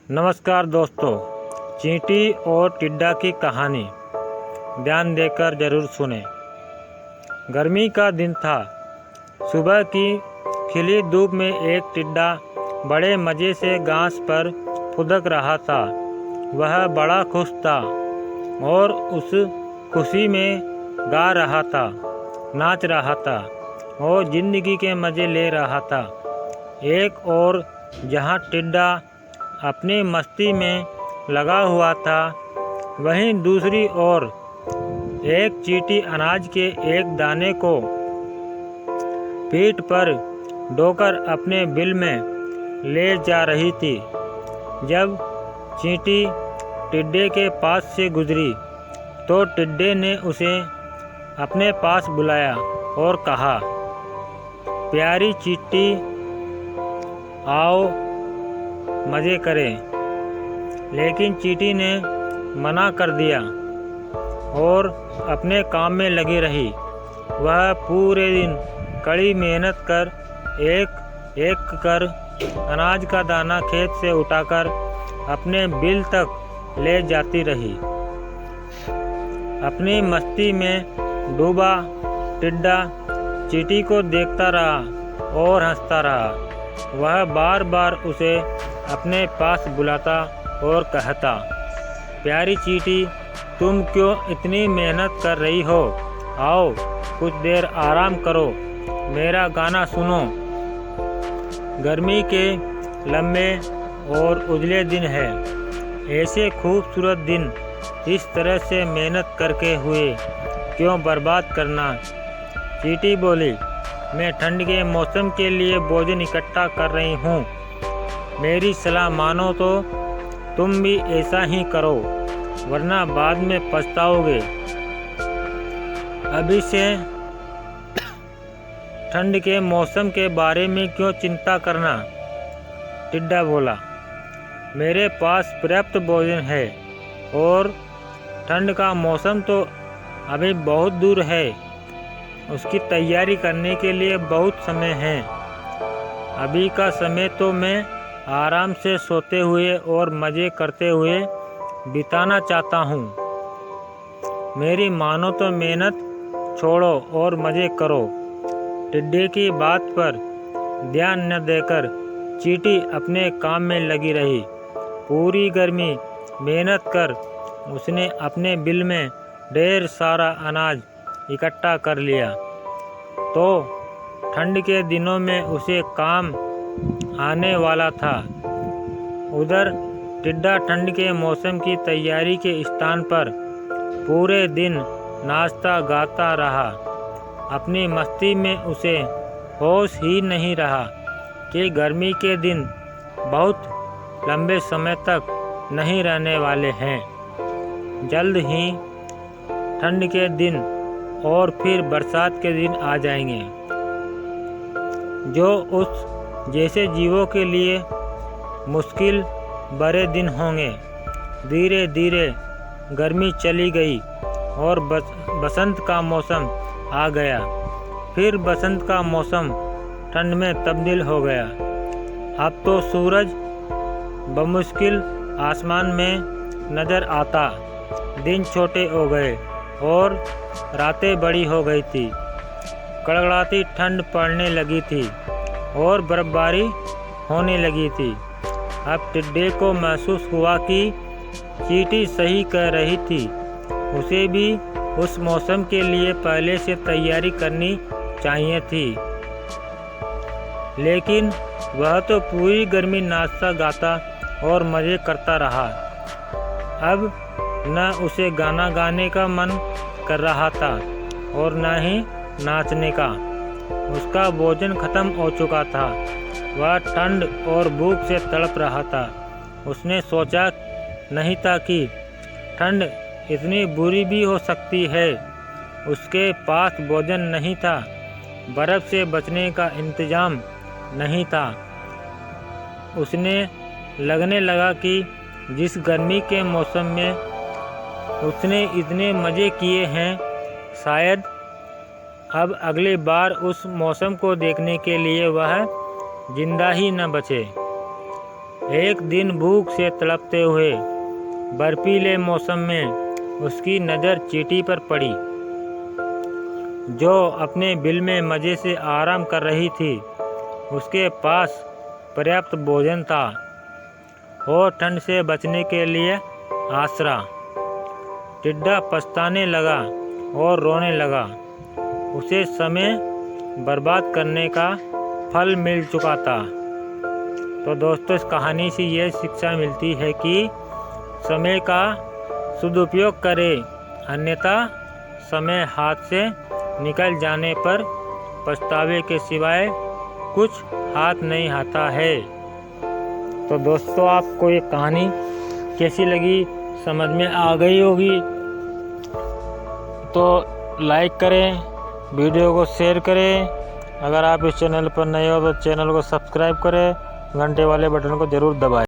नमस्कार दोस्तों, चींटी और टिड्डा की कहानी ध्यान देकर ज़रूर सुनें। गर्मी का दिन था। सुबह की खिली धूप में एक टिड्डा बड़े मज़े से घास पर फुदक रहा था। वह बड़ा खुश था और उस खुशी में गा रहा था, नाच रहा था और ज़िंदगी के मज़े ले रहा था। एक और जहाँ टिड्डा अपनी मस्ती में लगा हुआ था, वहीं दूसरी ओर एक चींटी अनाज के एक दाने को पीठ पर ढोकर अपने बिल में ले जा रही थी। जब चींटी टिड्डे के पास से गुजरी तो टिड्डे ने उसे अपने पास बुलाया और कहा, प्यारी चींटी, आओ मज़े करें। लेकिन चींटी ने मना कर दिया और अपने काम में लगी रही। वह पूरे दिन कड़ी मेहनत कर एक कर अनाज का दाना खेत से उठाकर अपने बिल तक ले जाती रही। अपनी मस्ती में डूबा टिड्डा चींटी को देखता रहा और हंसता रहा। वह बार बार उसे अपने पास बुलाता और कहता, प्यारी चींटी, तुम क्यों इतनी मेहनत कर रही हो? आओ कुछ देर आराम करो, मेरा गाना सुनो। गर्मी के लंबे और उजले दिन है। ऐसे खूबसूरत दिन इस तरह से मेहनत करके हुए क्यों बर्बाद करना? चींटी बोली, मैं ठंड के मौसम के लिए भोजन इकट्ठा कर रही हूँ। मेरी सलाह मानो तो तुम भी ऐसा ही करो, वरना बाद में पछताओगे। अभी से ठंड के मौसम के बारे में क्यों चिंता करना? टिड्डा बोला, मेरे पास पर्याप्त भोजन है और ठंड का मौसम तो अभी बहुत दूर है। उसकी तैयारी करने के लिए बहुत समय है। अभी का समय तो मैं आराम से सोते हुए और मज़े करते हुए बिताना चाहता हूँ। मेरी मानो तो मेहनत छोड़ो और मज़े करो। टिड्डे की बात पर ध्यान न देकर चींटी अपने काम में लगी रही। पूरी गर्मी मेहनत कर उसने अपने बिल में ढेर सारा अनाज इकट्ठा कर लिया, तो ठंड के दिनों में उसे काम आने वाला था। उधर टिड्डा ठंड के मौसम की तैयारी के स्थान पर पूरे दिन नाचता गाता रहा। अपनी मस्ती में उसे होश ही नहीं रहा कि गर्मी के दिन बहुत लंबे समय तक नहीं रहने वाले हैं। जल्द ही ठंड के दिन और फिर बरसात के दिन आ जाएंगे, जो उस जैसे जीवों के लिए मुश्किल भरे दिन होंगे। धीरे धीरे गर्मी चली गई और बसंत का मौसम आ गया। फिर बसंत का मौसम ठंड में तब्दील हो गया। अब तो सूरज बमुश्किल आसमान में नज़र आता। दिन छोटे हो गए और रातें बड़ी हो गई थी। कड़कड़ाती ठंड पड़ने लगी थी और बर्फबारी होने लगी थी। अब टिड्डे को महसूस हुआ कि चींटी सही कह रही थी। उसे भी उस मौसम के लिए पहले से तैयारी करनी चाहिए थी। लेकिन वह तो पूरी गर्मी नाचता गाता और मज़े करता रहा। अब न उसे गाना गाने का मन कर रहा था और न ही नाचने का। उसका भोजन खत्म हो चुका था। वह ठंड और भूख से तड़प रहा था। उसने सोचा नहीं था कि ठंड इतनी बुरी भी हो सकती है। उसके पास भोजन नहीं था, बर्फ़ से बचने का इंतज़ाम नहीं था। उसने लगने लगा कि जिस गर्मी के मौसम में उसने इतने मज़े किए हैं, शायद अब अगली बार उस मौसम को देखने के लिए वह जिंदा ही न बचे। एक दिन भूख से तड़पते हुए बर्फीले मौसम में उसकी नज़र चींटी पर पड़ी, जो अपने बिल में मज़े से आराम कर रही थी। उसके पास पर्याप्त भोजन था और ठंड से बचने के लिए आसरा। टिड्डा पछताने लगा और रोने लगा। उसे समय बर्बाद करने का फल मिल चुका था। तो दोस्तों, इस कहानी से ये शिक्षा मिलती है कि समय का सदुपयोग करें, अन्यथा समय हाथ से निकल जाने पर पछतावे के सिवाय कुछ हाथ नहीं आता है। तो दोस्तों, आपको ये कहानी कैसी लगी, समझ में आ गई होगी तो लाइक करें, वीडियो को शेयर करें। अगर आप इस चैनल पर नए हो तो चैनल को सब्सक्राइब करें, घंटे वाले बटन को ज़रूर दबाएं।